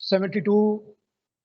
72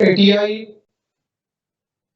PTI।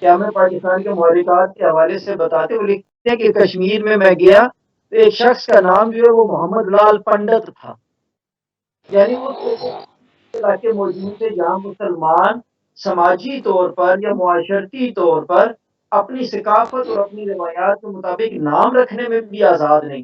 کہ ہمیں پاکستان کے محرکات کے حوالے سے بتاتے وہ لکھتے ہیں کہ کشمیر میں گیا تو ایک شخص کا نام جو ہے وہ محمد لال پنڈت تھا، یعنی وہ علاقے موجود تھے جہاں مسلمان سماجی طور پر یا معاشرتی طور پر اپنی ثقافت اور اپنی روایات کے مطابق نام رکھنے میں بھی آزاد نہیں۔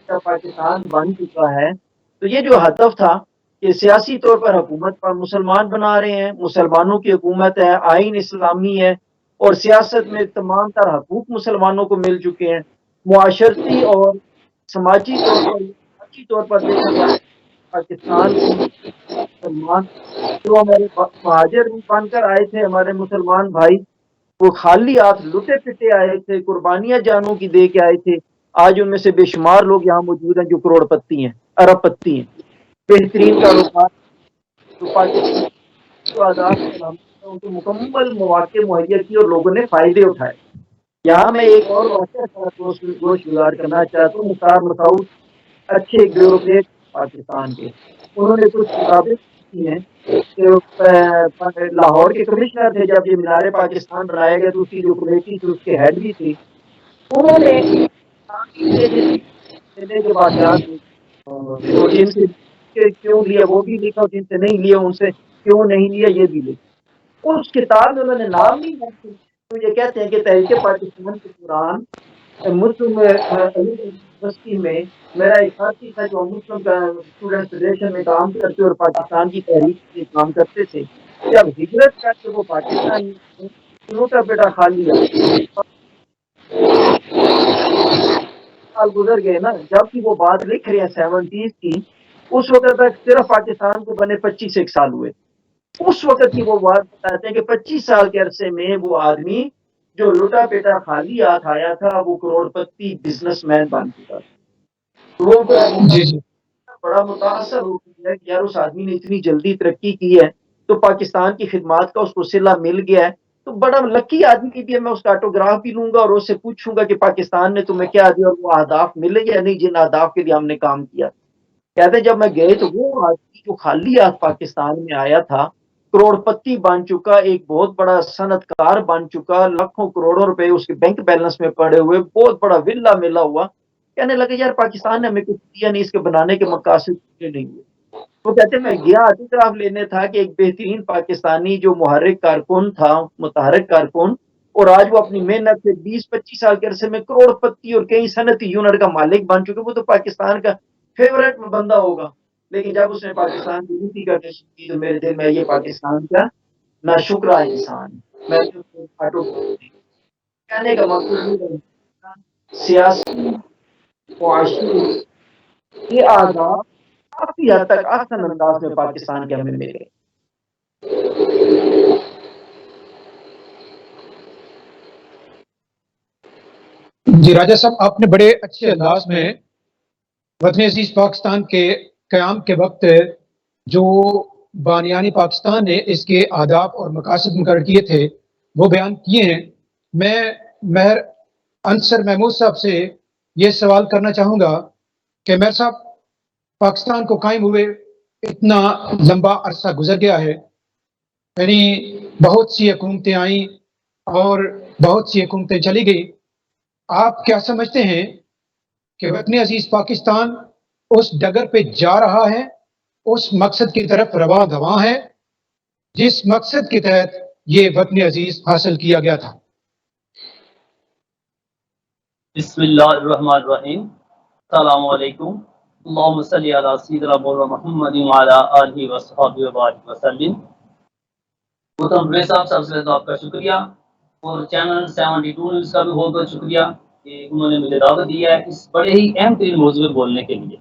جب پاکستان بن چکا ہے تو یہ جو ہدف تھا کہ سیاسی طور پر حکومت پر مسلمان بنا رہے ہیں، مسلمانوں کی حکومت ہے، آئین اسلامی ہے اور سیاست میں تمام تر حقوق مسلمانوں کو مل چکے ہیں، معاشرتی اور سماجی طور پر دیکھا جائے پاکستان کے مسلمان جو ہمارے مہاجر بن کر آئے تھے، ہمارے مسلمان بھائی، وہ خالی ہاتھ لٹے پٹے آئے تھے، قربانیاں جانوں کی دے کے آئے تھے۔ آج ان میں سے بے شمار لوگ یہاں موجود ہیں جو کروڑ پتی ہیں، ارب پتی ہیں، بہترین کاروبار جو پاکستان کو آزاد سلامت ہے، ان کو مکمل مواقع مہیا کی اور لوگوں نے فائدے اٹھائے۔ یہاں میں ایک اور واقعہ گوش گزار کرنا چاہتا ہوں۔ مختار مسعود اچھے بیوروکریٹ پاکستان کے، انہوں نے کچھ کتابیں لکھی ہیں کہ لاہور کے کمشنر تھے جب یہ مینار پاکستان بنایا گیا تو اس کی جو کمیٹی تھی اس کے ہیڈ بھی تھی، انہوں نے دینے کے واقعات تو جن سے کیوں لیا وہ بھی لکھا، جن سے نہیں لیا ان سے کیوں نہیں لیا یہ بھی لکھا۔ اس کتاب میں انہوں نے نام نہیں لکھا، تو یہ کہتے ہیں کہ تحریک پاکستان کے دوران مسلم یونیورسٹی میں میرا ایک ساتھی تھا جو مسلم اسٹوڈنٹ فیڈریشن میں کام کرتے اور پاکستان کی تحریک میں کام کرتے تھے۔ جب ہجرت کر کے وہ پاکستان لوٹا بیٹا کھا لیا، سال گزر گئے نا، جب کی وہ بات لکھ رہے ہیں 70s کی، اس وقت تک صرف پاکستان کو بنے 25 ایک سال ہوئے۔ اس وقت کی وہ بات بتاتے ہیں کہ 25 سال کے عرصے میں وہ آدمی جو لوٹا پیٹا خالی ہاتھ آیا تھا وہ کروڑ پتی بزنس مین بن چکا تھا۔ وہ بڑا متاثر ہو گیا کہ یار اس آدمی نے اتنی جلدی ترقی کی ہے تو پاکستان کی خدمات کا اس کو صلہ مل گیا ہے، تو بڑا لکی آدمی بھی ہے، میں اس کا آٹوگراف بھی لوں گا اور اس سے پوچھوں گا کہ پاکستان نے تمہیں کیا دیا اور وہ اہداف ملے یا نہیں جن اہداف کے لیے ہم نے کام کیا۔ کہتے ہیں جب میں گئے تو وہ آدمی جو خالی ہاتھ پاکستان میں آیا تھا کروڑ پتی بن چکا، ایک بہت بڑا صنعت کار بن چکا، لاکھوں کروڑوں روپے اس کے بینک بیلنس میں پڑے ہوئے، بہت بڑا ولا ملا ہوا، کہنے لگے یار پاکستان نے ہمیں کچھ دیا نہیں، اس کے بنانے کے مقاصد پورے نہیں ہوئے۔ وہ کہتے ہیں میں گیا آٹوگراف لینے تھا کہ ایک بہترین پاکستانی جو محرک کارکن تھا، متحرک کارکن، اور آج وہ اپنی محنت سے 20-25 سال کے عرصے میں کروڑ پتی اور کئی صنعتی یونٹ کا مالک بن چکے، وہ تو پاکستان کا فیورٹ بندہ ہوگا۔ لیکن جب اس نے پاکستان کی نیتی کرنی شروع کی تو میرے دل میں یہ پاکستان کا ناشکرا انسان، میں کہنے کا مقصد سیاسی معاشی یہ آزاد کافی حد تک آسان انداز میں پاکستان کے ہمیں ملے۔ جی راجہ صاحب، آپ نے بڑے اچھے انداز میں وطن عزیز پاکستان کے قیام کے وقت جو بانیانی پاکستان نے اس کے آداب اور مقاصد مقرر کیے تھے وہ بیان کیے ہیں۔ میں مہر انصر محمود صاحب سے یہ سوال کرنا چاہوں گا کہ مہر صاحب، پاکستان کو قائم ہوئے اتنا لمبا عرصہ گزر گیا ہے، یعنی بہت سی حکومتیں آئیں اور بہت سی حکومتیں چلی گئی، آپ کیا سمجھتے ہیں کہ وطن عزیز پاکستان اس ڈگر پہ جا رہا ہے، اس مقصد کی طرف رواں دواں ہے جس مقصد کے تحت یہ وطن عزیز حاصل کیا گیا تھا؟ بسم اللہ الرحمن الرحیم، السلام علیکم، اللہم صلی علی سیدنا مولانا محمد وعلی آلہ وصحبہ وبارک وسلم۔ محترم ریس صاحب، سب سے پہلے تو آپ کا شکریہ، اور چینل 72 نیوز کا بھی بہت بہت شکریہ کہ انہوں نے مجھے دعوت دیا ہے اس بڑے ہی اہم ترین موضوع پہ بولنے کے لیے۔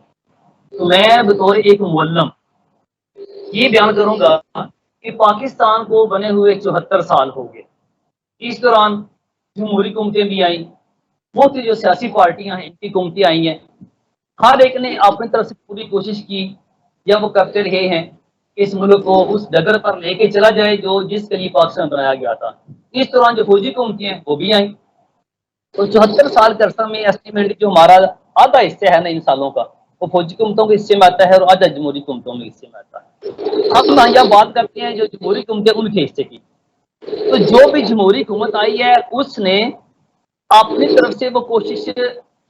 تو میں بطور ایک معلم یہ بیان کروں گا کہ پاکستان کو بنے ہوئے 74 سال ہو گئے۔ اس دوران جمہوری حکومتیں بھی آئیں، بہت سی جو سیاسی پارٹیاں ہیں ان کی حکومتیں آئی ہیں، ہر ایک نے اپنی طرف سے پوری کوشش کی یا وہ کرتے رہے ہیں کہ اس ملک کو اس ڈگر پر لے کے چلا جائے جو جس کے لیے پاکستان بنایا گیا تھا۔ اس دوران جو فوجی حکومتیں ہیں وہ بھی آئیں، تو 74 سال کے عرصہ میں اسٹیمیٹ جو ہمارا آدھا حصہ ہے نا ان سالوں کا وہ فوجی حکومتوں کے حصے میں آتا ہے اور آدھا جمہوری حکومتوں کے حصے میں آتا ہے۔ اب ہم یہاں بات کرتے ہیں جو جمہوری حکومتیں ان کے حصے کی۔ تو جو بھی جمہوری حکومت آئی ہے اس نے اپنی طرف سے وہ کوشش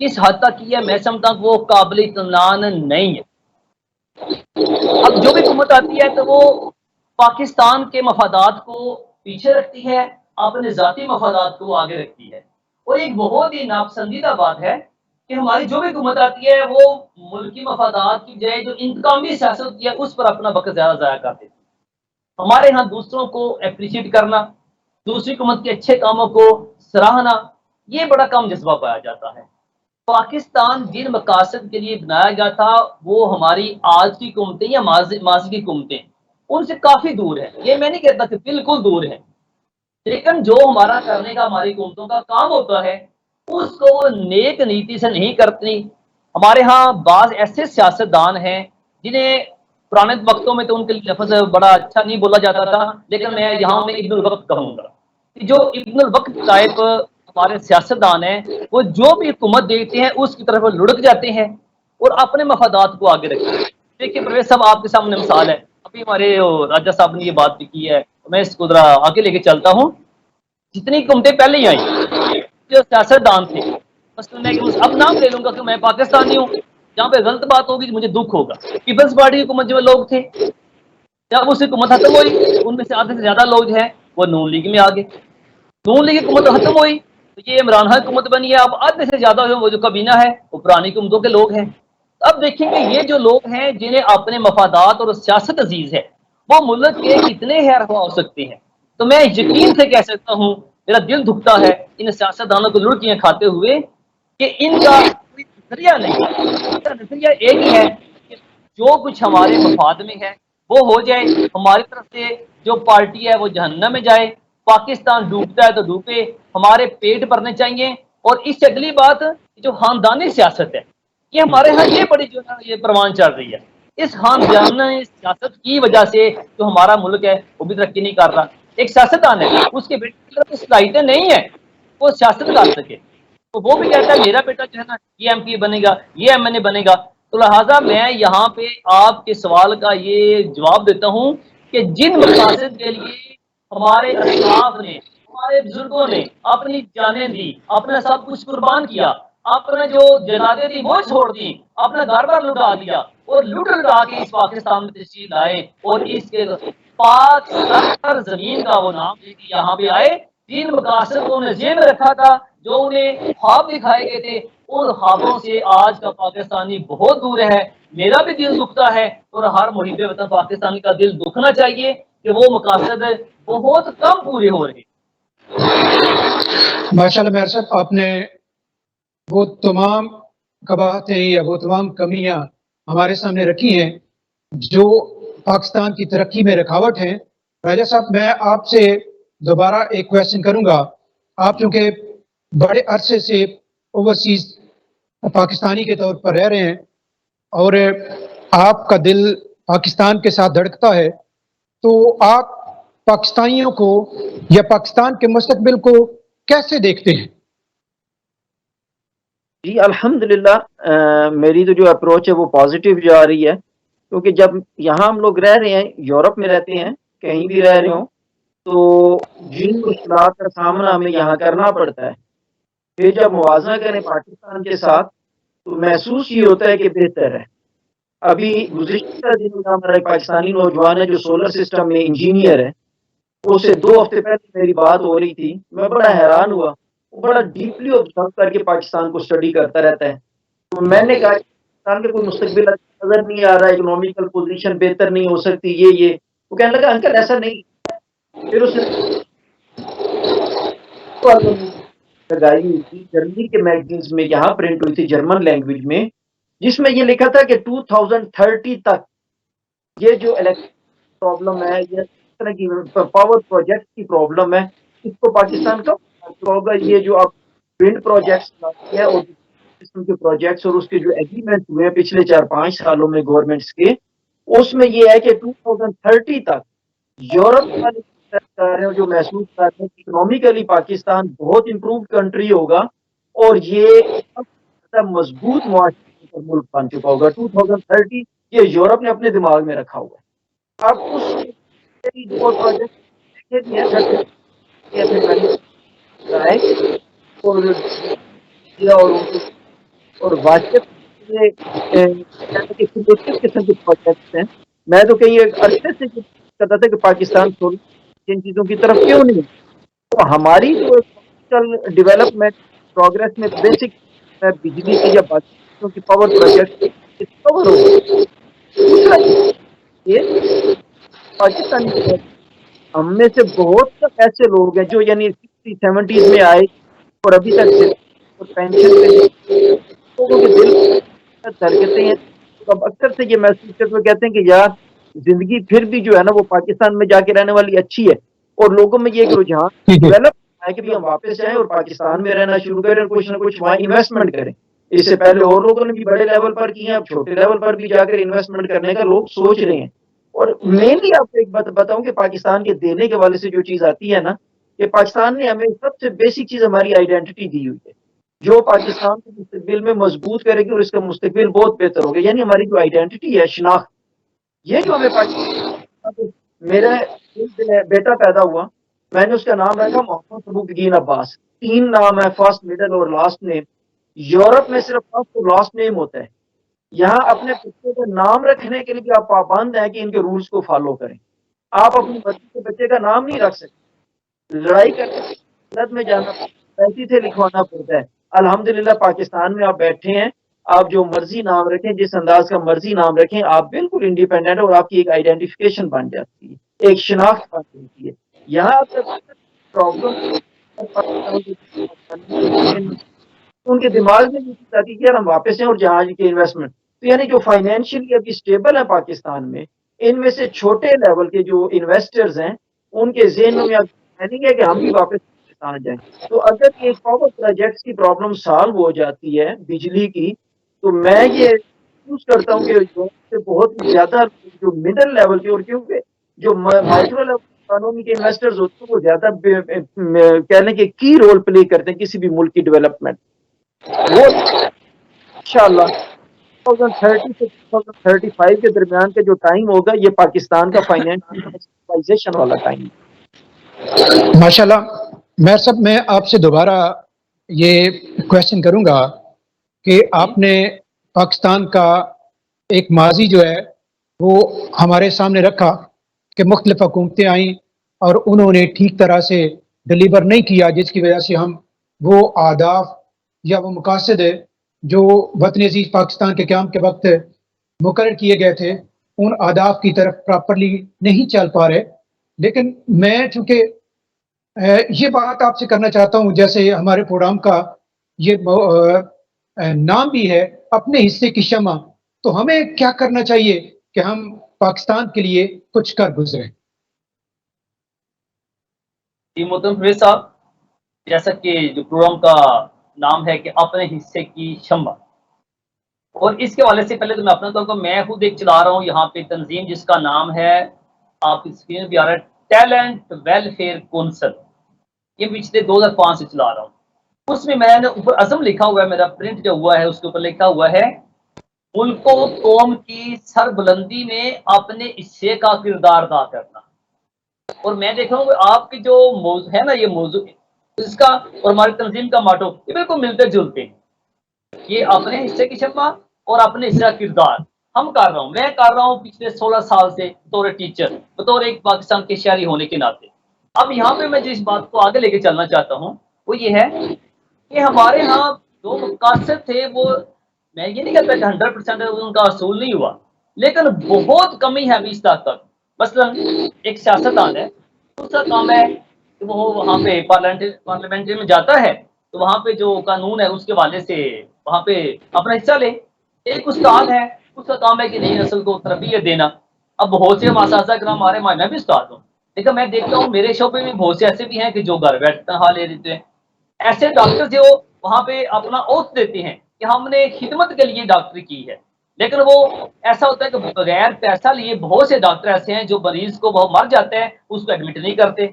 کس حد تک کی ہے، میں سمجھتا ہوں وہ قابل اطمینان نہیں ہے۔ اب جو بھی حکومت آتی ہے تو وہ پاکستان کے مفادات کو پیچھے رکھتی ہے، اپنے ذاتی مفادات کو آگے رکھتی ہے، اور ایک بہت ہی ناپسندیدہ بات ہے کہ ہماری جو بھی حکومت آتی ہے وہ ملکی مفادات کی بجائے جو انتقامی سیاست ہوتی ہے اس پر اپنا وقت زیادہ ضائع کرتے ہیں۔ ہمارے ہاں دوسروں کو اپریشیٹ کرنا، دوسری حکومت کے اچھے کاموں کو سراہنا، یہ بڑا کم جذبہ پایا جاتا ہے۔ پاکستان جن مقاصد کے لیے بنایا گیا تھا وہ ہماری آج کی حکومتیں یا ماضی کی حکومتیں ان سے کافی دور ہے، یہ میں نہیں کہتا کہ بالکل دور ہے، لیکن جو ہمارا کرنے کا ہماری حکومتوں کا کام ہوتا ہے اس کو وہ نیک نیتی سے نہیں کرتی۔ ہمارے ہاں بعض ایسے سیاستدان ہیں جنہیں پرانے وقتوں میں تو ان کے لفظ بڑا اچھا نہیں بولا جاتا تھا، لیکن میں یہاں میں ابن الوقت کہوں گا کہ جو ابن الوقت ٹائپ ہمارے سیاستدان ہیں وہ جو بھی حکومت دیکھتے ہیں اس کی طرف لڑک جاتے ہیں اور اپنے مفادات کو آگے رکھتے ہیں۔ دیکھیے پرویز صاحب آپ کے سامنے مثال ہے، ابھی ہمارے راجہ صاحب نے یہ بات بھی کی ہے، میں اس کو ذرا آگے لے کے چلتا ہوں۔ جتنی حکومتیں پہلے ہی آئیں جو سیاستدان تھے، مثلا میں اب نام لے لوں گا کہ میں پاکستانی ہوں، جہاں پہ غلط بات ہوگی مجھے دکھ ہوگا۔ پیپلز پارٹی کی حکومت جو لوگ تھے جب اس حکومت ختم ہوئی ان میں سے آدھے سے زیادہ لوگ جو ہیں وہ نون لیگ میں آ گئے، نون لیگ حکومت ختم ہوئی تو یہ عمران خان حکومت بنی ہے، اب آدھے سے زیادہ وہ جو کابینہ ہے وہ پرانی حکومتوں کے لوگ ہیں۔ اب دیکھیں گے یہ جو لوگ ہیں جنہیں اپنے مفادات اور سیاست عزیز ہے وہ ملک کے کتنے خیر خواہ ہو سکتے ہیں۔ تو میں یقین سے کہہ سکتا ہوں، میرا دل دکھتا ہے ان سیاستدانوں کو لڑکیاں کھاتے ہوئے کہ ان کا کوئی نظریہ نہیں، ان کا نظریہ ایک ہی ہے کہ جو کچھ ہمارے مفاد میں ہے وہ ہو جائے، ہماری طرف سے جو پارٹی ہے وہ جہنم میں جائے، پاکستان ڈوبتا ہے تو ڈوبے، ہمارے پیٹ بھرنے چاہیے۔ اور اس سے اگلی بات جو خاندانی سیاست ہے، یہ ہمارے ہاں یہ بڑی جو ہے یہ پروان چل رہی ہے۔ اس خاندانی سیاست کی وجہ سے جو ہمارا ملک ہے وہ بھی ترقی نہیں کر رہا۔ ایک سیاستدان ہے اس کے بیٹے کی طرف صلاحیتیں نہیں ہیں وہ سیاست کر سکے، تو وہ بھی کہتا ہے میرا بیٹا جو ہے نا یہ ایم پی بنے گا، یہ ایم این اے بنے گا۔ تو لہٰذا میں یہاں پہ آپ کے سوال کا یہ جواب دیتا ہوں کہ جن مقاصد کے لیے ہمارے اسلاف نے، ہمارے بزرگوں نے اپنی جانیں دی، اپنا سب کچھ قربان کیا، اپنا جو جنادیں تھی وہ چھوڑ دی، اپنا گھر بار لٹا دیا اور لٹ لٹا کے اس پاکستان میں تشریف لائے اور اس کے پاک سر زمین کا وہ نام لے کے یہاں پہ آئے، تین مقاصد کو انہیں ذہن میں رکھا تھا جو انہیں خواب دکھائے گئے تھے، ان خوابوں سے آج کا پاکستانی بہت دور ہے۔ میرا بھی دل دکھتا ہے اور ہر محب وطن پاکستانی کا دل دکھنا چاہیے کہ وہ مقاصد بہت کم پورے ہو رہے ہیں۔ ماشاءاللہ مہر صاحب، آپ نے وہ تمام قباحتیں یا وہ تمام کمیاں ہمارے سامنے رکھی ہیں جو پاکستان کی ترقی میں رکاوٹ ہیں۔ راجہ صاحب میں آپ سے دوبارہ ایک کویسچن کروں گا، آپ چونکہ بڑے عرصے سے اوورسیز پاکستانی کے طور پر رہ رہے ہیں اور آپ کا دل پاکستان کے ساتھ دھڑکتا ہے، تو آپ پاکستانیوں کو یا پاکستان کے مستقبل کو کیسے دیکھتے ہیں؟ جی الحمدللہ میری تو جو اپروچ ہے وہ پازیٹیو جا رہی ہے، کیونکہ جب یہاں ہم لوگ رہ رہے ہیں، یورپ میں رہتے ہیں، کہیں بھی رہ رہے ہوں، تو جن مشکلات کا سامنا ہمیں یہاں کرنا پڑتا ہے، پھر جب موازنہ کریں پاکستان کے ساتھ تو محسوس یہ ہوتا ہے کہ بہتر ہے۔ ابھی گزشتہ دنوں میں ہمارا ایک پاکستانی نوجوان ہے جو سولر سسٹم میں انجینئر ہے، اس سے 2 ہفتے پہلے میری بات ہو رہی تھی، میں بڑا حیران ہوا، وہ بڑا ڈیپلی آبزرو کر کے پاکستان کو اسٹڈی کرتا رہتا ہے۔ تو میں نے کہا پاکستان کے کوئی مستقبل نظر نہیں آ رہا، اکنامیکل پوزیشن بہتر نہیں ہو سکتی، یہ وہ کہنے لگا انکل ایسا نہیں۔ پھر اس نے لگائی ہوئی تھی جرمنی کے میگزینس میں، یہاں پرنٹ ہوئی تھی جرمن لینگویج میں، جس میں یہ لکھا تھا کہ 2030 تک یہ جو الیکٹرک پرابلم ہے، یہ اس طرح کی پاور پروجیکٹ کی پرابلم ہے، اس کو پاکستان کا ہوگا۔ یہ جو آپ ونڈ پروجیکٹس ہیں اور قسم کے پروجیکٹس اور اس کے جو ایگریمنٹ ہوئے ہیں پچھلے 4-5 سالوں میں گورنمنٹس کے، اس میں یہ ہے کہ 2030 تک یورپ والے جو محسوس کر رہے ہیں اکنامیکلی پاکستان بہت امپروو کنٹری ہوگا اور یہ مضبوط معاشرے ملک بن چکا ہوگا 2030۔ یہ یورپ نے اپنے دماغ میں رکھا ہوا ہے۔ اب اس جو پروجیکٹ اور واقعی قسم کے پروجیکٹس ہیں. میں تو کئی ایک عرصے سے کہتا تھا کہ پاکستان ان چیزوں کی طرف کیوں نہیں. تو ہماری جو ڈیولپمنٹ پروگرس میں بیسک بجلی کی یا باقی چیزوں کی پاور پروجیکٹ کور ہو. دوسرا یہ پاکستانی ہم میں سے بہت ایسے لوگ ہیں جو یعنی 60-70s میں آئے اور ابھی تک اور پینشن پہ لوگوں کے دل دھڑکتے ہیں. اب اکثر سے یہ محسوس کرتے ہوئے کہتے ہیں کہ یار زندگی پھر بھی جو ہے نا وہ پاکستان میں جا کے رہنے والی اچھی ہے. اور لوگوں میں یہ ایک رجحان ڈیولپ ہے کہ ہم واپس جائیں اور پاکستان میں رہنا شروع کریں اور کچھ نہ کچھ وہاں انویسٹمنٹ کریں. اس سے پہلے اور لوگوں نے بھی بڑے لیول پر کی ہیں, اب چھوٹے لیول پر بھی جا کر انویسٹمنٹ کرنے کا لوگ سوچ رہے ہیں. اور مینلی آپ کو ایک بات بتاؤں کہ پاکستان کے دینے کے والے سے جو چیز آتی ہے نا, کہ پاکستان نے ہمیں سب سے بیسک چیز ہماری آئیڈینٹی دی ہوئی ہے جو پاکستان کو مستقبل میں مضبوط کرے گی اور اس کا مستقبل بہت بہتر ہوگا. یعنی ہماری جو آئیڈینٹی ہے, شناخت, یہ جو ہمیں پاکستان. میرا بیٹا پیدا ہوا, میں نے اس کا نام رکھا محمد سبکدین عباس. 3 نام ہے, فرسٹ مڈل اور لاسٹ نیم. یورپ میں صرف فرسٹ اور لاسٹ نیم ہوتا ہے. یہاں اپنے بچے کا نام رکھنے کے لیے بھی آپ پابند ہیں کہ ان کے رولز کو فالو کریں. آپ اپنی مرضی کے بچے کا نام نہیں رکھ سکتے, لڑائی کرنے میں جانا پیسے سے لکھوانا پڑتا ہے. الحمدللہ پاکستان میں آپ بیٹھے ہیں, آپ جو مرضی نام رکھیں, جس انداز کا مرضی نام رکھیں, آپ بالکل انڈیپینڈنٹ اور آپ کی ایک آئیڈینٹیفیکیشن بن جاتی ہے, ایک شناخت بن جاتی ہے. یہاں پرابلم ان کے دماغ میں یہ چیز آتی ہے کہ ہم واپس ہیں اور جہاں کے انویسٹمنٹ. تو یعنی جو فائنینشلی ابھی اسٹیبل ہے پاکستان میں, ان میں سے چھوٹے لیول کے جو انویسٹرز ہیں ان کے ذہنوں میں نہیں ہے کہ ہم بھی واپس پاکستان جائیں. تو اگر یہ پاور پروجیکٹس کی پرابلم سالو ہو جاتی ہے بجلی کی, تو میں یہ یوز کرتا ہوں کہ بہت زیادہ جو مڈل لیول کے, اور کیونکہ جو مائکرو لیول اکانومی کے انویسٹرز ہوتے ہیں وہ زیادہ کہنے کے کی رول پلے کرتے ہیں کسی بھی ملک کی ڈیولپمنٹ. وہ انشاءاللہ 2030 سے 2035 کے درمیان کا جو ٹائم ہوگا, یہ پاکستان کا فائنینشیل والا ٹائم ہے. ماشاءاللہ. میں آپ سے دوبارہ یہ کویشچن کروں گا کہ آپ نے پاکستان کا ایک ماضی جو ہے وہ ہمارے سامنے رکھا کہ مختلف حکومتیں آئیں اور انہوں نے ٹھیک طرح سے ڈلیور نہیں کیا, جس کی وجہ سے ہم وہ اہداف یا وہ مقاصد جو وطن عزیز پاکستان کے قیام کے وقت مقرر کیے گئے تھے ان اہداف کی طرف پراپرلی نہیں چل پا رہے. لیکن میں چونکہ یہ بات آپ سے کرنا چاہتا ہوں, جیسے ہمارے پروگرام کا یہ نام بھی ہے اپنے حصے کی شمع, تو ہمیں کیا کرنا چاہیے کہ ہم پاکستان کے لیے کچھ کر گزریں. جی محترم صاحب, جیسا کہ جو پروگرام کا نام ہے کہ اپنے حصے کی شمع, اور اس کے حوالے سے پہلے تو میں اپنا کہوں کہ میں خود ایک چلا رہا ہوں یہاں پہ تنظیم جس کا نام ہے, آپ کی اسکرین پہ آ رہا ہے, ٹیلنٹ ویلفیئر کونسل. یہ پچھلے 2005 سے چلا رہا ہوں. اس میں نے اوپر عزم لکھا ہوا ہے, میرا پرنٹ جو ہوا ہے اس کے اوپر لکھا ہوا ہے, ملک و قوم کی سربلندی میں اپنے حصے کا کردار ادا کرنا. اور میں دیکھ رہا ہوں کہ آپ کی جو موضوع ہے نا, یہ موضوع اس کا اور ہماری تنظیم کا ماٹو یہ بالکل ملتے جلتے ہیں. یہ اپنے حصے کی شمع اور اپنے حصے کا کردار ہم کر رہا ہوں, میں کر رہا ہوں پچھلے 16 سال سے بطور ٹیچر, بطور ایک پاکستان کے شہری ہونے کے ناطے. اب یہاں پہ میں جس بات کو آگے لے کے چلنا چاہتا ہوں وہ یہ ہے کہ ہمارے ہاں جو مقاصد تھے وہ, میں یہ نہیں کہتا کہ 100% ان کا حصول نہیں ہوا, لیکن بہت کمی ہے ابھی اس تک. مثلا ایک سیاستدان ہے, اس کا کام ہے کہ وہ وہاں پہ پارلیمنٹ میں جاتا ہے تو وہاں پہ جو قانون ہے اس کے حوالے سے وہاں پہ اپنا حصہ لے. ایک استاد ہے, اس کا کام ہے کہ نئی نسل کو تربیت دینا. اب بہت سے اساتذہ کرام ہمارے, میں بھی استاد ہوں, لیکن میں دیکھتا ہوں میرے شعبے میں بہت سے ایسے بھی ہیں کہ جو گھر بیٹھ تنہا لے دیتے ہیں. ایسے ڈاکٹر جو وہاں پہ اپنا اوتھ دیتے ہیں کہ ہم نے خدمت کے لیے ڈاکٹری کی ہے, لیکن وہ ایسا ہوتا ہے کہ بغیر پیسہ لیے بہت سے ڈاکٹر ایسے ہیں جو مریض کو وہ مر جاتے ہیں اس کو ایڈمٹ نہیں کرتے,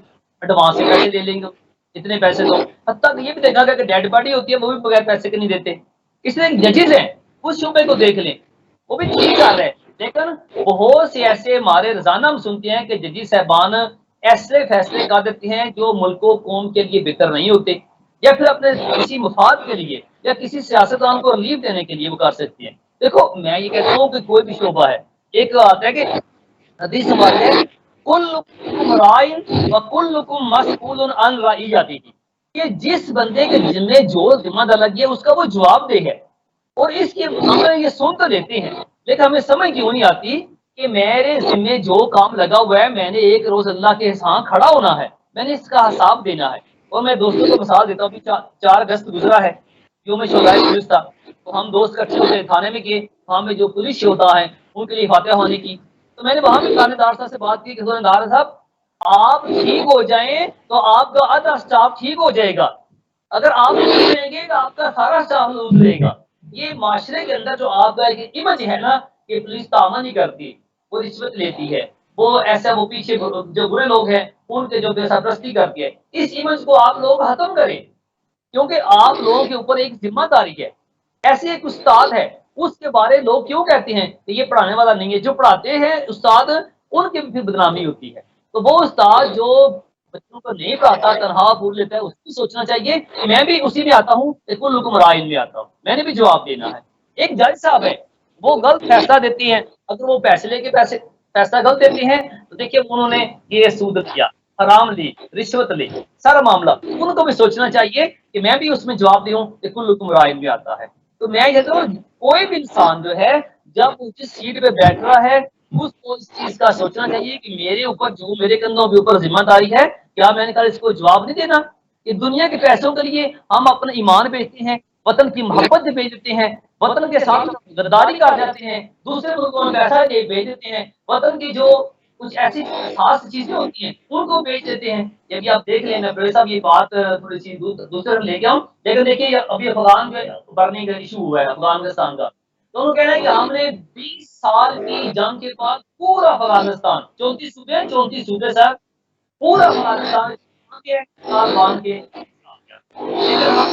ایڈوانس سے پیسے لے لیں گے, اتنے پیسے دو. حتیٰ کہ یہ بھی دیکھا گیا کہ ڈیڈ باڈی ہوتی ہے وہ بھی بغیر پیسے کے نہیں دیتے. اس لیے ججز ہیں, اس شعبے کو دیکھ لیں, وہ بھی ٹھیک کر رہے ہیں, لیکن بہت سے ایسے ہمارے روزانہ ہم سنتے ہیں کہ ججز صاحبان ایسے فیصلے کر دیتے ہیں جو ملک و قوم کے لیے بہتر نہیں ہوتے، یا پھر اپنے کسی مفاد کے لیے یا کسی سیاستدان کو ریلیف دینے کے لیے وہ کر سکتے ہیں۔ دیکھو میں یہ کہتا ہوں کہ کوئی بھی شعبہ ہے، ایک آتا ہے کہ حدیث ہماری ہے کلکم رائن و کلکم مسئول عن رعیتہ، کہ جس بندے کے ذمہ جو ذمہ دار لگی ہے اس کا وہ جواب دہ ہے۔ اور اس کی ہم یہ سن تو لیتے ہیں لیکن ہمیں سمجھ کیوں نہیں آتی کہ میرے ذمہ جو کام لگا ہوا ہے میں نے ایک روز اللہ کے ہاں کھڑا ہونا ہے، میں نے اس کا حساب دینا ہے۔ اور میں دوستوں کو مثال دیتا ہوں کہ 4 اگست گزرا ہے، یوم شہدائے پولیس تھا، تو ہم دوست اکٹھے ہوتے تھانے میں گئے، وہاں میں جو پولیس شہدا ہیں ان کے لیے فاتحہ ہونے کی، تو میں نے وہاں بھی تھانے دار صاحب سے بات کی کہ تھانے دار صاحب آپ ٹھیک ہو جائیں تو آپ کا آدھا اسٹاف ٹھیک ہو جائے گا، اگر آپ ٹھیک رہیں گے تو آپ کا سارا اسٹاف لوٹ رہے گا۔ یہ معاشرے کے اندر جو آپ کا ایک امیج ہے نا کہ پولیس تعاون نہیں کرتی، وہ رشوت لیتی ہے، وہ ایسا وہ پیچھے جو برے لوگ ہیں ان کے جو بے سرپرستی کرتی ہے، اس امیج کو آپ لوگ ختم کریں، کیونکہ آپ لوگوں کے اوپر ایک ذمہ داری ہے۔ ایسے ایک استاد ہے، اس کے بارے لوگ کیوں کہتے ہیں کہ یہ پڑھانے والا نہیں ہے؟ جو پڑھاتے ہیں استاد ان کی بھی بدنامی ہوتی ہے۔ تو وہ استاد جو بچوں کو نہیں پڑھاتا تنہا پور لیتا ہے، اس کی سوچنا چاہیے کہ میں بھی اسی میں آتا ہوں، کلکم رائن میں آتا ہوں، میں نے بھی جواب دینا ہے۔ ایک جج صاحب ہے، وہ غلط فیصلہ دیتی ہیں، اگر وہ پیسے لے کے فیصلہ غلط دیتے ہیں تو دیکھیے انہوں نے یہ سود کیا، حرام لی، رشوت لی، سارا معاملہ ان کو بھی سوچنا چاہیے کہ میں بھی اس میں جواب دوں کہ کلکم رائن میں آتا ہے۔ تو میں یہ کہتا ہوں کوئی بھی انسان جو ہے جب جس سیٹ پہ بیٹھ رہا ہے اس کو اس چیز کا سوچنا چاہیے کہ میرے اوپر جو میرے کندھوں کے اوپر ذمہ داری ہے، کیا میں نے کل اس کو جواب نہیں دینا؟ کہ دنیا کے پیسوں کے لیے ہم اپنا ایمان بیچتے ہیں، وطن کی محبت سے بیچ دیتے ہیں، وطن کے ساتھ غداری کر جاتے ہیں، دوسرے ملکوں میں پیسہ بیچ دیتے ہیں، وطن کی جو کچھ ایسی خاص چیزیں ہوتی ہیں ان کو بیچ دیتے ہیں۔ یہ بھی آپ دیکھ لیں، میں بڑے صاحب یہ بات تھوڑی سی دوسرے لے کے آؤں، لیکن دیکھیے ابھی افغان برنے کا ایشو ہوا ہے افغانستان کا، تو انہوں کہنا ہے کہ ہم نے 20 سال کی جنگ کے بعد پورا افغانستان 34 صوبے سر پورا افغانستان طالبان کے، لیکن ہم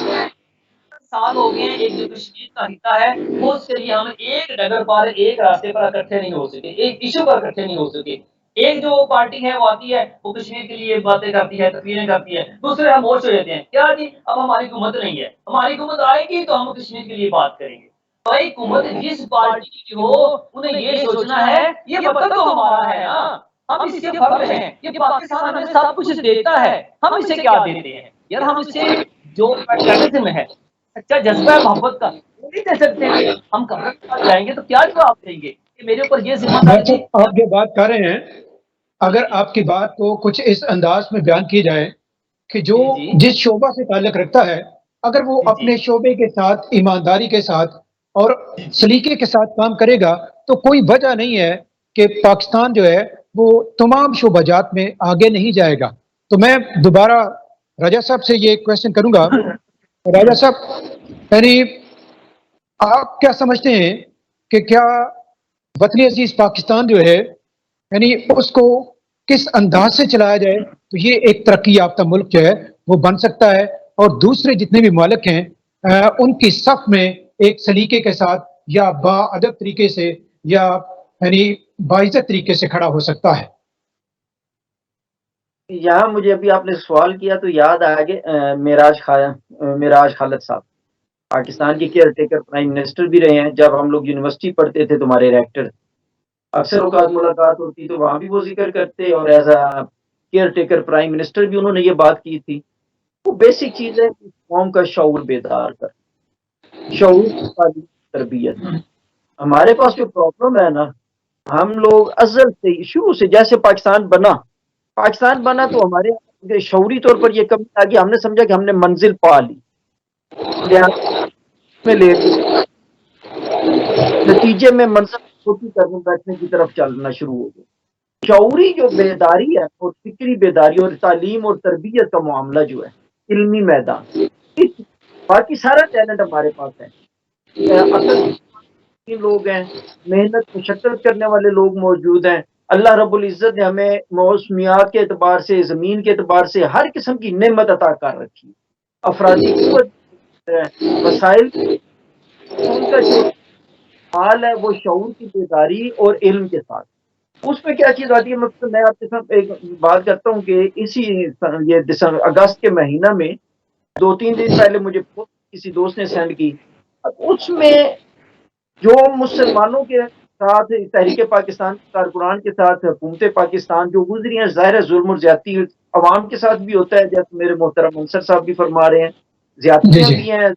سال ہو گئے ہیں ایک جو کشمیر کا حصہ ہے اس کے لیے ہم ایک ڈگر پر ایک راستے پر اکٹھے نہیں ہو سکے، ایک ایشو پر اکٹھے نہیں ہو سکے۔ ایک جو پارٹی ہے وہ آتی ہے، وہ کشمیر کے لیے باتیں کرتی ہے، تقریریں کرتی ہے، دوسرے ہم ہوش ہو جاتے ہیں، کیا جی اب ہماری حکومت نہیں ہے، ہماری حکومت آئے گی تو ہم کشمیر کے لیے بات کریں گے۔ بھائی حکومت جس پارٹی کی ہو انہیں یہ سوچنا ہے یہ وطن تو ہمارا ہے نا، ہم اس کے فرد ہیں، یہ پاکستان ہمیں سب کچھ دیتا ہے، ہم اسے کیا دیتے ہیں یار؟ ہم اسے جو پیٹرنزم ہے، سچا جذبہ ہے محبت کا، وہ نہیں دے سکتے ہیں۔ ہم قبر کے پاس جائیں گے تو کیا جواب دیں گے کہ میرے اوپر یہ ذمہ داری تھی؟ آپ جو بات کر رہے ہیں، اگر آپ کی بات کو کچھ اس انداز میں بیان کی جائے کہ جو جس شعبہ سے تعلق رکھتا ہے اگر وہ اپنے شعبے کے ساتھ ایمانداری کے ساتھ اور سلیقے کے ساتھ کام کرے گا تو کوئی وجہ نہیں ہے کہ پاکستان جو ہے وہ تمام شعبہ جات میں آگے نہیں جائے گا۔ تو میں دوبارہ راجہ صاحب سے یہ کویسچن کروں گا، راجہ صاحب یعنی آپ کیا سمجھتے ہیں کہ کیا وطن عزیز پاکستان جو ہے یعنی اس کو کس انداز سے چلایا جائے تو یہ ایک ترقی یافتہ ملک جو ہے وہ بن سکتا ہے اور دوسرے جتنے بھی ممالک ہیں ان کی صف میں ایک سلیقے کے ساتھ یا باادب طریقے سے یا یعنی باعزت طریقے سے کھڑا ہو سکتا ہے؟ یہاں مجھے ابھی آپ نے سوال کیا تو یاد آ گیا معراج خالد صاحب پاکستان کے کیئر ٹیکر پرائم منسٹر بھی رہے ہیں۔ جب ہم لوگ یونیورسٹی پڑھتے تھے تمہارے ریکٹر اکثر اوقات ملاقات ہوتی تو وہاں بھی وہ ذکر کرتے، اور as a care taker prime minister بھی انہوں نے یہ بات کی تھی۔ وہ بیسک چیز ہے کہ قوم کا شعور بیدار کر، شعور تعلیم تربیت۔ ہمارے پاس جو پرابلم ہے نا، ہم لوگ ازل سے شروع سے جیسے پاکستان بنا تو ہمارے شعوری طور پر یہ کمی آ گئی، ہم نے سمجھا کہ ہم نے منزل پا لی، نتیجے میں منزل چھوٹی کرنے بیٹھنے کی طرف چلنا شروع ہو گیا۔ شعوری جو بیداری ہے اور فکری بیداری اور تعلیم اور تربیت کا معاملہ جو ہے علمی میدان، باقی سارا ٹیلنٹ ہمارے پاس ہے، عقل لوگ ہیں، محنت مشقت کرنے والے لوگ موجود ہیں۔ اللہ رب العزت نے ہمیں موسمیات کے اعتبار سے، زمین کے اعتبار سے ہر قسم کی نعمت عطا کر رکھی، افرادی قوت، وسائل، ان کا جو حال ہے وہ شعور کی بیداری اور علم کے ساتھ۔ اس میں کیا چیز آتی ہے؟ مطلب میں آپ کے ساتھ ایک بات کرتا ہوں کہ اسی یہ دسمبر اگست کے مہینہ میں 2-3 دن پہلے مجھے کسی دوست نے سینڈ کی. اب اس میں جو مسلمانوں کے ساتھ تحریک پاکستان کارکنان کے ساتھ حکومت پاکستان جو گزری ہیں، ظاہر ہے ظلم اور زیادتی عوام کے ساتھ بھی ہوتا ہے، جیسے میرے محترم منصر صاحب بھی فرما رہے ہیں، جی زیادتیاں جی بھی ہیں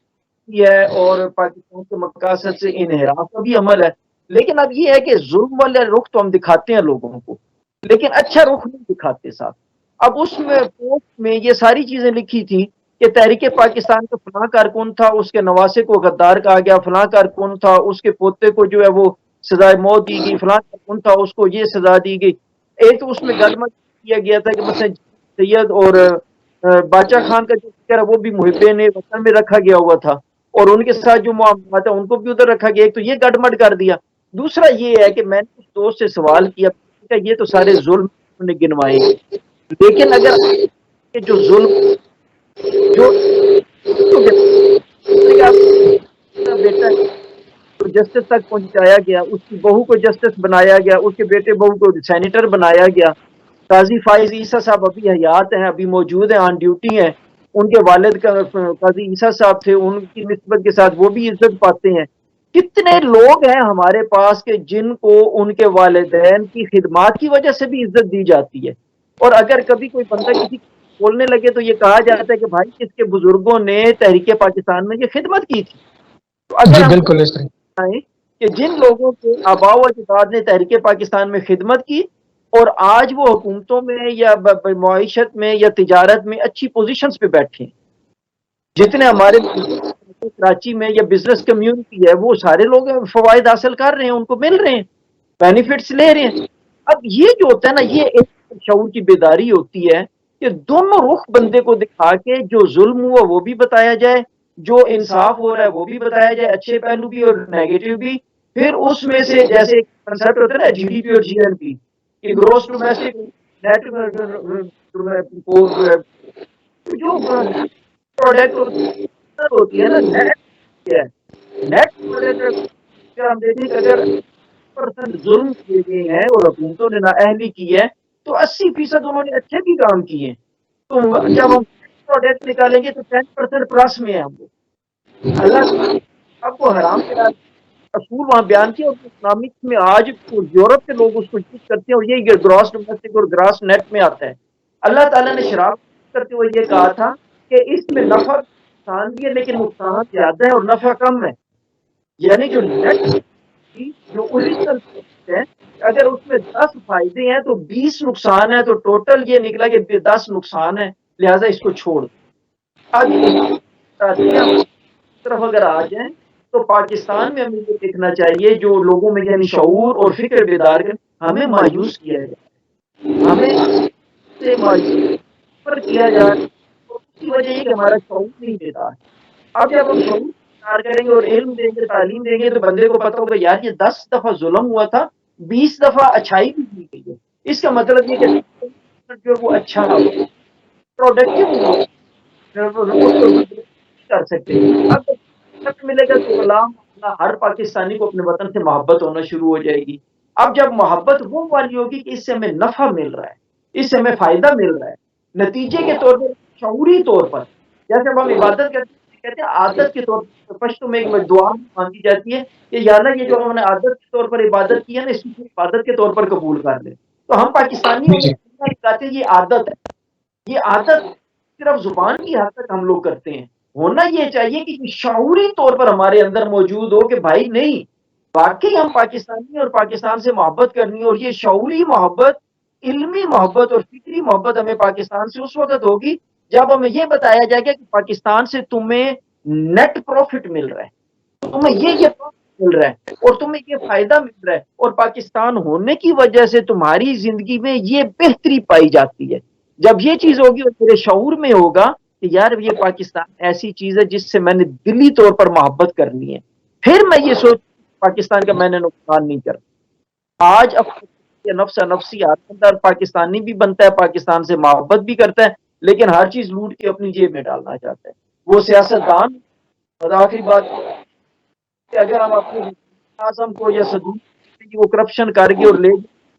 ہے اور پاکستان کے مقاصد سے انحراف کا بھی عمل ہے. لیکن اب یہ ہے کہ ظلم والے رخ تو ہم دکھاتے ہیں لوگوں کو، لیکن اچھا رخ نہیں دکھاتے ساتھ. اب اس میں پوسٹ میں یہ ساری چیزیں لکھی تھی کہ تحریک پاکستان کا فلاں کارکن تھا، اس کے نواسے کو غدار کہا گیا، فلاں کارکن تھا اس کے پوتے کو جو ہے وہ سزائے موت دی گئی، فلاں کارکن تھا اس کو یہ سزا دی گئی. ایک تو اس میں گڑمٹ کیا گیا تھا کہ مثلا سید اور باچا خان کا جو ذکر ہے وہ بھی محبین وطن میں رکھا گیا ہوا تھا، اور ان کے ساتھ جو معاملات ہیں ان کو بھی ادھر رکھا گیا. ایک تو یہ گڑمٹ کر دیا. دوسرا یہ ہے کہ میں نے اس دوست سے سوال کیا کہ یہ تو سارے ظلم نے گنوائے گئے، لیکن اگر یہ جو ظلم جو بیٹا جسٹس تک پہنچایا گیا، اس کی بہو کو جسٹس بنایا گیا، اس کے بیٹے بہو کو سینیٹر بنایا گیا. قاضی فائز عیسیٰ صاحب ابھی حیات ہیں، ابھی موجود ہیں، آن ڈیوٹی ہیں. ان کے والد کا قاضی عیسیٰ صاحب تھے، ان کی نسبت کے ساتھ وہ بھی عزت پاتے ہیں. کتنے لوگ ہیں ہمارے پاس کہ جن کو ان کے والدین کی خدمات کی وجہ سے بھی عزت دی جاتی ہے، اور اگر کبھی کوئی بندہ کسی کو بولنے لگے تو یہ کہا جاتا ہے کہ بھائی کس کے بزرگوں نے تحریک پاکستان میں یہ خدمت کی تھی. تو اگر جی ہم بالکل اس طرح. کہ جن لوگوں کے آباء و اجداد نے تحریک پاکستان میں خدمت کی اور آج وہ حکومتوں میں یا معیشت میں یا تجارت میں اچھی پوزیشنز پہ بیٹھے ہیں، جتنے ہمارے کراچی میں یا بزنس کمیونٹی ہے وہ سارے لوگ فوائد حاصل کر رہے ہیں، ان کو مل رہے ہیں، بینیفٹس لے رہے ہیں. اب یہ جو ہوتا ہے نا، یہ ایک شعور کی بیداری ہوتی ہے کہ دونوں رخ بندے کو دکھا کے جو ظلم ہوا وہ بھی بتایا جائے، جو انصاف ہو رہا ہے وہ بھی بتایا جائے، اچھے پہلو بھی اور نیگیٹو بھی. پھر اس میں سے جیسے کنسپٹ ہوتا ہے نا جی ڈی پی اور جی این پی کہ گروس ڈومیسٹک نیٹ جو پروڈکٹ ہوتی ہے نا، نیٹ پروڈکٹ ہم دیکھیں کہ اگر ظلم کیے گئے ہیں اور حکومتوں نے نااہلی کی ہے تو 80% انہوں نے اچھے بھی کام کیے ہیں. تو جب ہم پروڈکٹ نکالیں گے تو 10% پلس میں ہے ہم کو. اللہ آپ کو حرام کے اصول وہاں بیان کیا، اور اکنامکس میں آج یورپ کے لوگ اس کو یوز کرتے ہیں، اور یہ گراس ڈومیسٹک اور گراس نیٹ میں آتا ہے. اللہ تعالیٰ نے شراب کرتے ہوئے یہ کہا تھا کہ اس میں نفع نقصان بھی ہے لیکن نقصان زیادہ ہے اور نفع کم ہے. یعنی جو نیٹ جو اوریجنل ہے، اگر اس میں 10 فائدے ہیں تو 20 نقصان ہے، تو ٹوٹل یہ نکلا کہ 10 نقصان ہے، لہٰذا اس کو چھوڑ دو. اب یہ طرف اگر آ جائیں تو پاکستان میں ہمیں یہ دیکھنا چاہیے جو لوگوں میں یعنی شعور اور فکر بیدار کر ہمیں مایوس کیا جائے، ہمیں سے مایوس پر کیا جائے. اس کی وجہ یہ کہ ہمارا شعور نہیں بیدار. اب جب ہم شعور بیدار کریں گے اور علم دیں گے، تعلیم دیں گے، تو بندے کو پتہ ہوگا یار یہ 10 دفعہ ظلم ہوا تھا، 20 دفعہ اچھائی بھی کی گئی ہے. اس کا مطلب یہ کہ جو وہ اچھا پروڈکٹیو اس کو کر سکتے. اب ملے گا تو غلام ہر پاکستانی کو اپنے وطن سے محبت ہونا شروع ہو جائے گی. اب جب محبت وہ والی ہوگی کہ اس سے ہمیں نفع مل رہا ہے، اس سے ہمیں فائدہ مل رہا ہے، نتیجے کے طور پر شعوری طور پر، جیسے ہم عبادت کہتے ہیں عادت کے طور پر پشتوں میں ایک دعا مانگی جاتی ہے کہ یا اللہ یہ جو ہم نے عادت کے طور پر عبادت کی ہے نا، اس کو عبادت کے طور پر قبول کر لیں. تو ہم پاکستانی کہتے ہیں یہ عادت ہے، یہ عادت صرف زبان کی حد تک ہم لوگ کرتے ہیں. ہونا یہ چاہیے کہ شعوری طور پر ہمارے اندر موجود ہو کہ بھائی نہیں، واقعی ہم پاکستانی اور پاکستان سے محبت کرنی ہے، اور یہ شعوری محبت، علمی محبت اور فکری محبت ہمیں پاکستان سے اس وقت ہوگی جب ہمیں یہ بتایا جائے گا کہ پاکستان سے تمہیں نیٹ پروفٹ مل رہا ہے، تمہیں یہ مل رہا ہے اور تمہیں یہ فائدہ مل رہا ہے، اور پاکستان ہونے کی وجہ سے تمہاری زندگی میں یہ بہتری پائی جاتی ہے. جب یہ چیز ہوگی اور میرے شعور میں ہوگا کہ یار یہ پاکستان ایسی چیز ہے جس سے میں نے دلی طور پر محبت کرنی ہے، پھر میں یہ سوچ پاکستان کا میں نے نقصان نہیں کرنا. آج اب نفس نفسی آدمی پاکستانی بھی بنتا ہے، پاکستان سے محبت بھی کرتا ہے، لیکن ہر چیز لوٹ کے اپنی جیب میں ڈالنا چاہتا ہے. وہ سیاستدان. اور آخری بات کہ اگر ہم اپنے اعظم کو یا صدوق وہ کرپشن کر گئے اور لے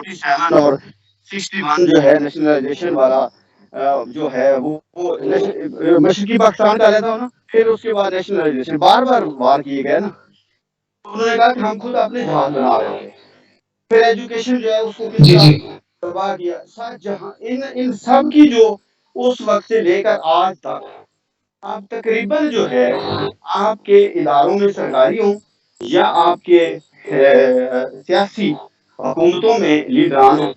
47 اور 61 جو ہے نیشنلائزیشن والا جو ہے وہ مشرقی پاکستان کا علیحدہ ہونا، پھر اس کے بعد نیشنلائزیشن بار بار وار کیے گئے نا. انہوں نے کہا کہ ہم خود اپنے جہاز بنا رہے تھے. پھر ایجوکیشن جو ہے اس کو کس جی طرح جی تباہ کیا. سات جہاں ان سب کی جو اس وقت سے لے کر آج تک آپ تقریباً جو ہے آپ کے اداروں میں سرکاری ہوں یا آپ کے سیاسی حکومتوں میں لیڈران ہوں،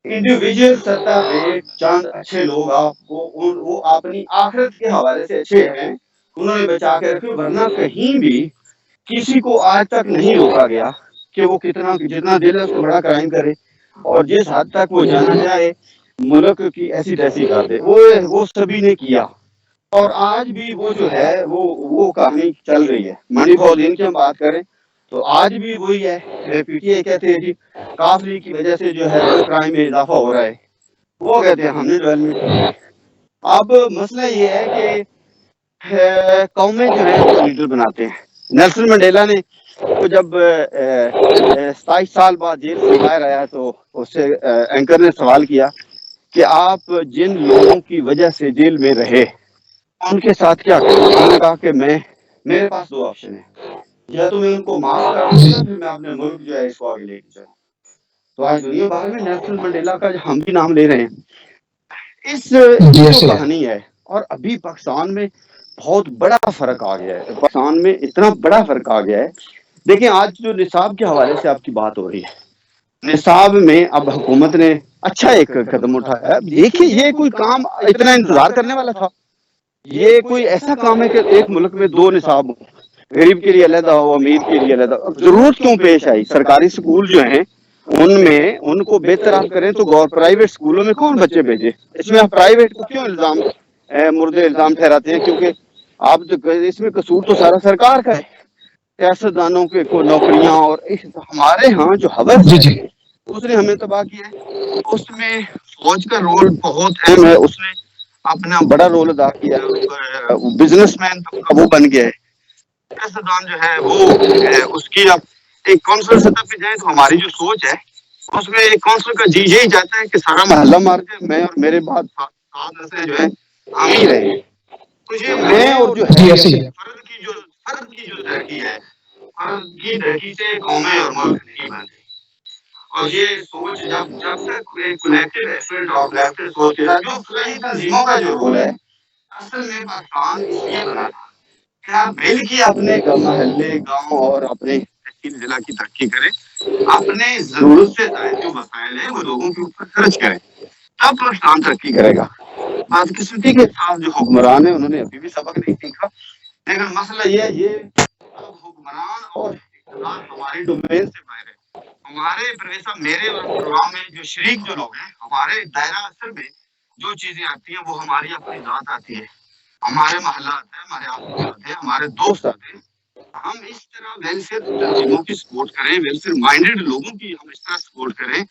انڈیویجول سطح پہ چند اچھے لوگ آپ کو وہ اپنی آخرت کے حوالے سے اچھے ہیں، انہوں نے بچا کے رکھے. ورنہ کہیں بھی کسی کو آج تک نہیں روکا گیا کہ وہ جتنا دل ہے اس کو بڑا کرائم کرے اور جس حد تک وہ جانا چاہے ملک کی ایسی تیسی کر دے. وہ سبھی نے کیا اور آج بھی وہ جو ہے وہ کہانی چل رہی ہے. منی فوزین کی ہم بات کریں تو آج بھی وہی ہے. پی ٹی آئی کہتے ہیں جی کافری کی وجہ سے جو ہے کرائم میں اضافہ ہو رہا ہے، وہ کہتے ہیں ہم نے ڈیولپمنٹ کی ہے. اب مسئلہ یہ ہے کہ قومیں جو ہیں وہ لیڈر بناتے ہیں. نیلسن منڈیلا نے تو جب 27 سال بعد جیل سے باہر آیا تو اس سے اینکر نے سوال کیا کہ آپ جن لوگوں کی وجہ سے جیل میں رہے ان کے ساتھ کیا کریں. انہوں نے کہا کہ میرے پاس دو آپشن ہیں، یا تو میں ان کو معاف کر دوں یا پھر میں اپنے ملک جو ہے اس کو آگے لے کے چلوں. تو آج دنیا بھر میں نیلسن منڈیلا کا جو ہم بھی نام لے رہے ہیں، اس جی جو ایسے ہے. کہانی ہے. اور ابھی پاکستان میں بہت بڑا فرق آ گیا ہے. پاکستان میں اتنا بڑا فرق آ گیا ہے. دیکھیں آج جو نصاب کے حوالے سے آپ کی بات ہو رہی ہے، نصاب میں اب حکومت نے اچھا ایک قدم اٹھایا ہے. دیکھیے یہ کوئی کام اتنا انتظار کرنے والا تھا؟ یہ کوئی ایسا کام ہے کہ ایک ملک میں دو نصاب ہو، غریب کے لیے علیحدہ ہو، امیر کے لیے علیحدہ ہو؟ ضرورت کیوں پیش آئی؟ سرکاری سکول جو ہیں ان میں ان کو بہتر آپ کریں تو پرائیویٹ سکولوں میں کون بچے بھیجے؟ اس میں آپ پرائیویٹ کو کیوں مردے الزام ٹھہراتے ہیں؟ کیونکہ آپ اس میں قصور تو سارا سرکار کا ہے. سیاست دانوں کے کو نوکریاں اور ہمارے ہاں جو حوث جی ہے جی اس نے ہمیں تباہ کیا ہے. اس میں فوج کا رول بہت اہم ہے. اس نے اپنا بڑا رول ادا کیا. بزنس مین وہ بن گیا ہے. سیاستدان جو ہے وہ اس کی اب ایک کونسل سطح پہ جائیں تو ہماری جو سوچ ہے اس میں ایک کونسل کا جی یہی چاہتا ہے کہ سارا محلہ مار جائے، میں اور میرے بعد 7 نسلیں جو ہے ہم ہی رہیں. تو یہ میں اور جو جی ہے ایسے ہی ہے. فرد کی جو ترقی ہے، فرد کی ترقی سے قومیں اور ملک نہیں بنتے. اور یہ سوچ جب تک کلیکٹیو ایفرٹ اور کلیکٹیو سوچ کے ساتھ جو فلاحی تنظیموں کا جو رول ہے، اصل میں پاکستان اس لیے بنا تھا کہ آپ مل کے اپنے محلے گاؤں اور اپنے تحصیل ضلع کی ترقی کریں، اپنے ضرورت سے زائد جو وسائل ہیں وہ لوگوں کے اوپر خرچ کریں، تب پاکستان ترقی کرے گا. بدقسمتی کے ساتھ جو حکمران ہیں انہوں نے ابھی بھی سبق نہیں سیکھا. لیکن مسئلہ یہ اب حکمران اور اقتدار ہماری ڈومین سے باہر ہے. ہمارے پروفیسر میرے اور پروگرام میں جو شریک جو لوگ ہیں، ہمارے دائرہ اثر میں جو چیزیں آتی ہیں وہ ہماری اپنی ذات آتی ہے، ہمارے محلہ آتا ہے، ہمارے آس پاس آتے ہیں، ہمارے دوست آتے ہیں. ہم اس طرح ویلفیئر تنظیموں کی سپورٹ کریں، ویلفیئر مائنڈیڈ لوگوں کی ہم اس طرح سپورٹ کریں.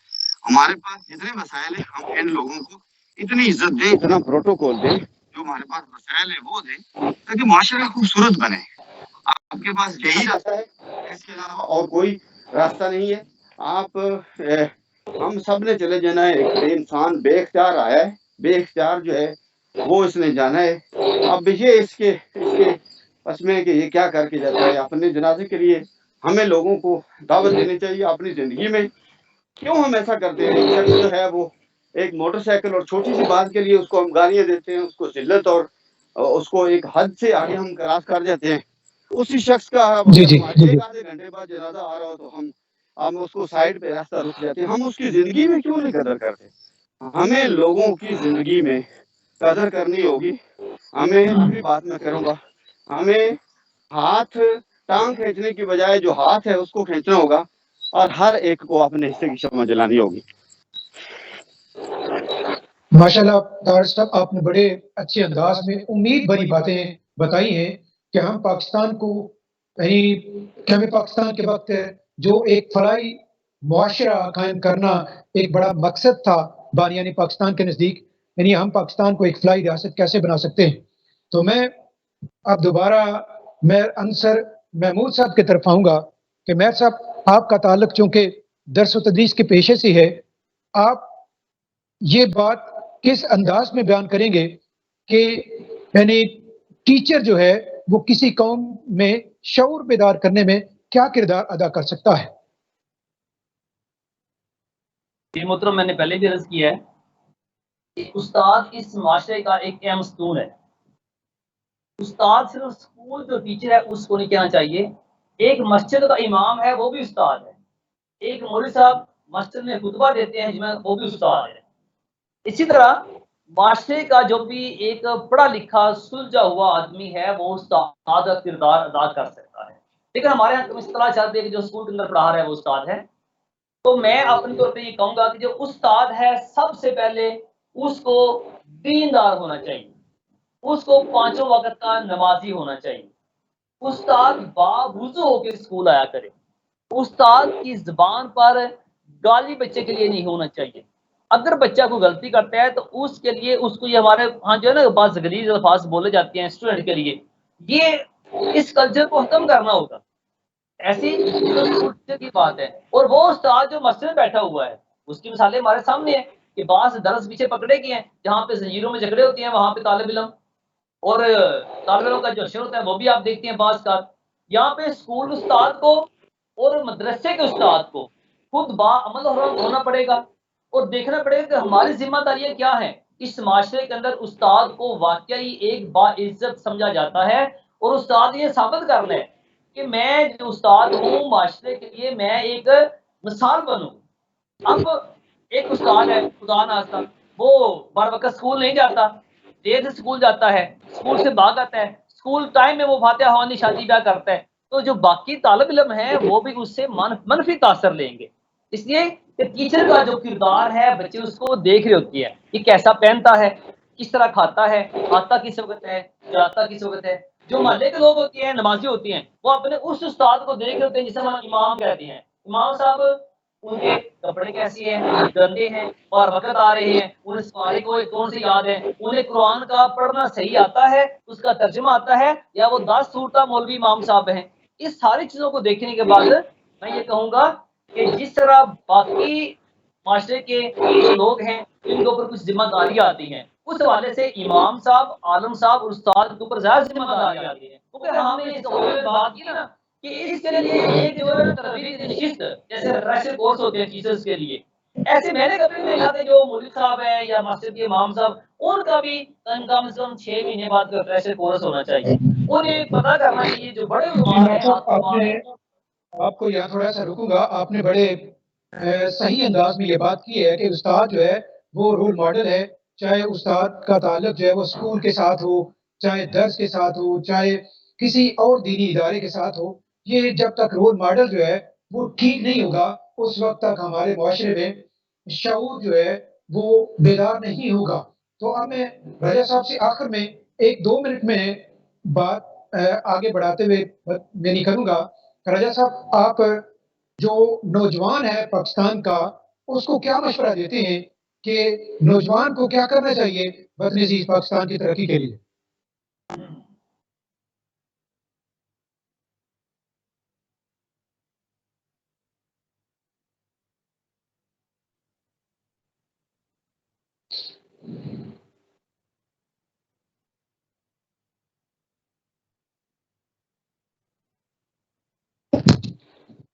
ہمارے پاس جتنے وسائل ہیں ہم ان لوگوں کو اتنی عزت دیں، اتنا پروٹوکول دیں، جو ہمارے پاس وسائل ہیں وہ دیں تاکہ معاشرہ خوبصورت بنے. آپ کے پاس یہی راستہ ہے، اس کے علاوہ اور کوئی راستہ نہیں ہے. آپ ہم سب نے چلے جانا ہے. ایک انسان بے اختیار آیا ہے، بے اختیار جو ہے وہ اس نے جانا ہے. اب یہ اس کے بس میں کہ یہ کیا کر کے جاتا ہے. اپنے جنازے کے لیے ہمیں لوگوں کو دعوت دینی چاہیے. اپنی زندگی میں کیوں ہم ایسا کرتے ہیں؟ ایک شخص جو ہے وہ ایک موٹر سائیکل اور چھوٹی سی بات کے لیے اس کو ہم گالیاں دیتے ہیں، اس کو ذلت اور اس کو ایک حد سے آگے ہم کراس کر جاتے ہیں. اسی شخص کا جی جی جی ایک آدھے گھنٹے بعد جنازہ آ رہا ہو تو ہم اس کو سائڈ پہ راستہ رک جاتے ہیں. ہم اس کی زندگی میں کیوں نہیں قدر کرتے؟ ہمیں لوگوں کی زندگی میں قدر کرنی ہوگی. ہمیں آخری بات میں کروں گا، ہمیں ہاتھ ٹانگ کھینچنے کی بجائے جو ہاتھ ہے اس کو کھینچنا ہوگا اور ہر ایک کو اپنے حصے کی شمع جلانی ہوگی. ماشاءاللہ طاہر صاحب، آپ نے بڑے اچھے انداز میں امید بھری باتیں بتائی ہیں کہ ہم پاکستان کو کہ ہمیں پاکستان کے وقت جو ایک فلاحی معاشرہ قائم کرنا ایک بڑا مقصد تھا بانیان پاکستان کے نزدیک، یعنی ہم پاکستان کو ایک فلاحی ریاست کیسے بنا سکتے ہیں. تو میں اب دوبارہ انصر محمود صاحب کی طرف آؤں گا کہ مہر صاحب، آپ کا تعلق چونکہ درس و تدریس کے پیشے سے ہے، آپ یہ بات کس انداز میں بیان کریں گے کہ یعنی ٹیچر جو ہے وہ کسی قوم میں شعور بیدار کرنے میں کیا کردار ادا کر سکتا ہے؟ یہ محترم میں نے پہلے بھی عرض کیا ہے کہ استاد اس معاشرے کا ایک اہم ستون ہے. استاد صرف اسکول جو ٹیچر ہے اس کو نہیں کہنا چاہیے. ایک مسجد کا امام ہے وہ بھی استاد ہے. ایک مولوی صاحب مسجد میں خطبہ دیتے ہیں جس میں وہ بھی استاد ہے. اسی طرح معاشرے کا جو بھی ایک پڑھا لکھا سلجھا ہوا آدمی ہے وہ استاد کا کردار ادا کر سکتا ہے. لیکن ہمارے یہاں اس طرح چلتی ہے کہ جو اسکول کے اندر پڑھا رہا ہے وہ استاد ہے. تو میں اپنے طور پہ یہ کہوں گا کہ جو استاد ہے سب سے پہلے اس کو دیندار ہونا چاہیے. اس کو 5 وقت کا نمازی ہونا چاہیے. استاد باوضو ہو کے اسکول آیا کرے. استاد کی زبان پر گالی بچے کے لیے نہیں ہونا چاہیے. اگر بچہ کوئی غلطی کرتا ہے تو اس کے لیے اس کو یہ ہمارے ہاں جو ہے نا بعض غلیظ الفاظ بولے جاتے ہیں اسٹوڈنٹ کے لیے، یہ اس کلچر کو ختم کرنا ہوگا. ایسی تو کی بات ہے. اور وہ استاد جو مسجد میں بیٹھا ہوا ہے اس کی مثالیں ہمارے سامنے ہیں کہ بعض درس پیچھے پکڑے گئے ہیں جہاں پہ زنجیروں میں جھگڑے ہوتے ہیں وہاں پہ طالب علم اور طالب علم کا جو اشر ہوتا ہے وہ بھی آپ دیکھتے ہیں بعض کا. یہاں پہ اسکول استاد کو اور مدرسے کے استاد کو خود باعمل ہونا پڑے گا اور دیکھنا پڑے گا کہ ہماری ذمہ داریاں کیا ہیں. اس معاشرے کے اندر استاد کو واقعی ایک باعزت سمجھا جاتا ہے اور استاد یہ ثابت کرنا ہے کہ میں جو استاد ہوں معاشرے کے لیے میں ایک مثال بنوں. اب ایک استاد ہے خدا نخواستہ وہ بر وقت اسکول نہیں جاتا، دیر سے اسکول جاتا ہے، اسکول سے بھاگ آتا ہے، اسکول ٹائم میں وہ فاتحہ خوانی شادی بیاہ کرتا ہے، تو جو باقی طالب علم ہیں وہ بھی اس سے منفی تاثر لیں گے. اس لیے کہ ٹیچر کا جو کردار ہے بچے اس کو دیکھ رہے ہوتی ہے کہ کیسا پہنتا ہے، کس طرح کھاتا ہے، آتا کس وقت ہے، جاتا کس وقت ہے. جو محلے کے لوگ ہوتے ہیں نمازی ہوتے ہیں وہ اپنے اس استاد کو دیکھ رہے ہوتے ہیں جسے ہم امام کہتے ہیں. امام صاحب ان کے کپڑے کیسے ہیں، گندے ہیں اور وقت آ رہے ہیں، انہیں سپارے کو کون سی یاد ہے، انہیں قرآن کا پڑھنا صحیح آتا ہے، اس کا ترجمہ آتا ہے، یا وہ 10 صورتہ مولوی امام صاحب ہیں. اس ساری چیزوں کو دیکھنے کے بعد میں یہ کہوں گا کہ جس طرح باقی معاشرے کے جو لوگ ہیں جن کے اوپر کچھ ذمہ داریاں آتی ہیں اس حوالے سے امام صاحب، عالم صاحب اور استاد کے اوپر زیادہ ذمہ داریاں آتی ہیں. کیونکہ ہم نے اس حوالے میں بات کی نا کہ اس کے لیے ایک جو ہے تربیت نشست جیسے ریفریشر کورس ہوتے ہیں ٹیچرز کے لیے، ایسے میں نے کبھی نہیں دیکھا کہ جو مولوی صاحب ہیں یا مسجد کے امام صاحب ان کا بھی کم سے کم 6 مہینے بعد کا ریفریشر کورس ہونا چاہیے. انہیں پتہ کرنا چاہیے جو بڑے علماء ہیں آپ کو یہاں تھوڑا سا رکوں گا. آپ نے بڑے صحیح انداز میں یہ بات کی ہے کہ استاد جو ہے وہ رول ماڈل ہے. چاہے استاد کا تعلق جو ہے وہ اسکول کے ساتھ ہو، چاہے درس کے ساتھ ہو، چاہے کسی اور دینی ادارے کے ساتھ ہو، یہ جب تک رول ماڈل جو ہے وہ ٹھیک نہیں ہوگا اس وقت تک ہمارے معاشرے میں شعور جو ہے وہ بیدار نہیں ہوگا. تو اب میں رجا صاحب سے آخر میں 1-2 منٹ میں بات آگے بڑھاتے ہوئے میں نہیں کروں گا. رجا صاحب آپ جو نوجوان ہے پاکستان کا اس کو کیا مشورہ دیتے ہیں کہ نوجوان کو کیا کرنا چاہیے وطن عزیز پاکستان کی ترقی کے لیے؟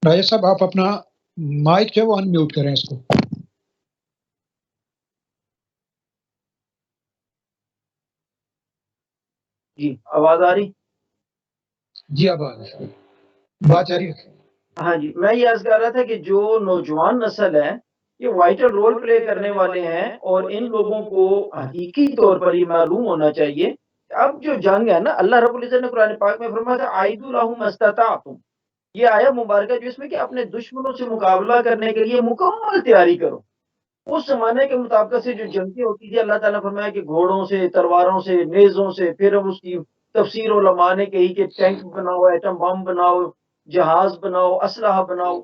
راجہ صاحب آپ اپنا مائک جو ہے وہ ان میوٹ کریں اس کو. جی آواز آ رہی؟ جی اب بات جاری رکھیں. ہاں جی، میں یہ عرض کر رہا تھا کہ جو نوجوان نسل ہے یہ وائٹل رول پلے کرنے والے ہیں اور ان لوگوں کو حقیقی طور پر یہ معلوم ہونا چاہیے. اب جو جنگ ہے نا، اللہ رب العزت نے قرآن پاک میں فرمایا تھا اعیدوا لهم ما استطعتم. یہ آیا مبارکہ جس میں کہ اپنے دشمنوں سے مقابلہ کرنے کے لیے مکمل تیاری کرو. اس زمانے کے مطابق سے جو جنگیں ہوتی تھی اللہ تعالیٰ نے فرمایا کہ گھوڑوں سے، تلواروں سے، نیزوں سے، پھر اس کی تفسیر علماء نے کہی کہ ٹینک بناؤ، ایٹم بم بناؤ، جہاز بناؤ، اسلحہ بناؤ.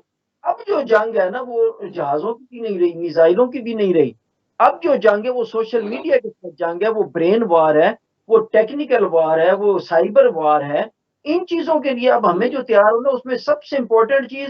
اب جو جنگ ہے نا وہ جہازوں کی بھی نہیں رہی، میزائلوں کی بھی نہیں رہی. اب جو جنگ ہے وہ سوشل میڈیا کے ساتھ جنگ ہے، وہ برین وار ہے، وہ ٹیکنیکل وار ہے، وہ سائبر وار ہے. ان چیزوں کے لیے اب ہمیں جو تیار ہونا اس میں سب سے امپورٹنٹ چیز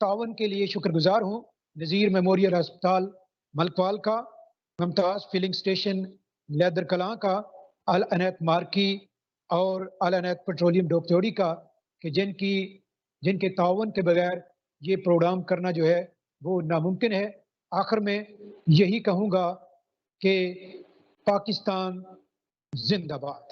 تعاون کے لیے شکر گزار ہوں نذیر میموریل ہسپتال ملکوال کا، ممتاز فلنگ اسٹیشن لیدر کلاں کا، العنایت مارکی اور العنایت پیٹرولیم ڈوبتیوڑی کا، کہ جن کے تعاون کے بغیر یہ پروگرام کرنا جو ہے وہ ناممکن ہے۔ آخر میں یہی کہوں گا کہ پاکستان زندہ باد۔